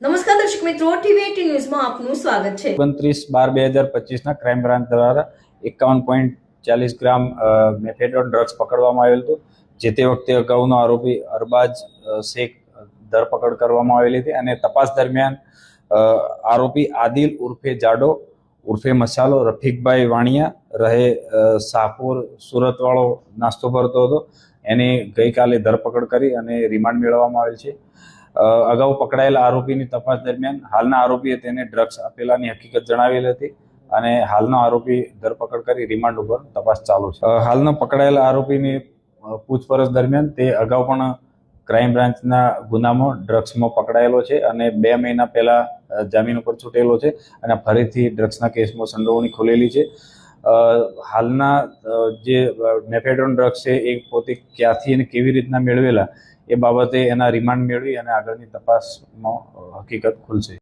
નમસ્કાર દર્શક મિત્રો, ટીવી18 ન્યૂઝમાં આપનું સ્વાગત છે। 29/12/2025 ના ક્રાઇમ બ્રાન્ચ દ્વારા 51.40 ગ્રામ મેફેડ્રોન ડ્રગ્સ પકડવામાં આવેલ હતું। જે તે વખતે અગાઉનો આરોપી અરબાજ શેખ ધરપકડ કરવામાં આવેલી હતી અને તપાસ દરમિયાન આરોપી આદિલ ઉર્ફે જાડો ઉર્ફે મસાલો રફીકભાઈ વાણિયા રહે શાહપુર સુરત વાળો નાસ્તો ભરતો હતો। એની ગઈકાલે ધરપકડ કરી અને રિમાન્ડ મેળવવામાં આવેલ છે। અગાઉ પકડાયેલા આરોપીની તપાસ દરમિયાન હાલના આરોપીએ તેને ડ્રગ્સ આપેલાની હકીકત જણાવેલ હતી અને હાલનો આરોપી ધરપકડ કરી રિમાન્ડ ઉપર તપાસ ચાલુ છે। હાલનો પકડાયેલા આરોપીની પૂછપરછ દરમિયાન તે અગાઉ પણ ક્રાઇમ બ્રાન્ચના ગુનામાં ડ્રગ્સમાં પકડાયેલો છે અને 2 મહિના પહેલા જામીન ઉપર છૂટેલો છે અને ફરીથી ડ્રગ્સના કેસમાં સંડોવણી ખોલેલી છે। હાલના જે મેફેડ્રોન ડ્રગ્સ છે એ પોતે ક્યાંથી અને કેવી રીતના મેળવેલા એ બાબતે એના રિમાન્ડ મેળવી અને આગળની તપાસમાં હકીકત ખુલશે।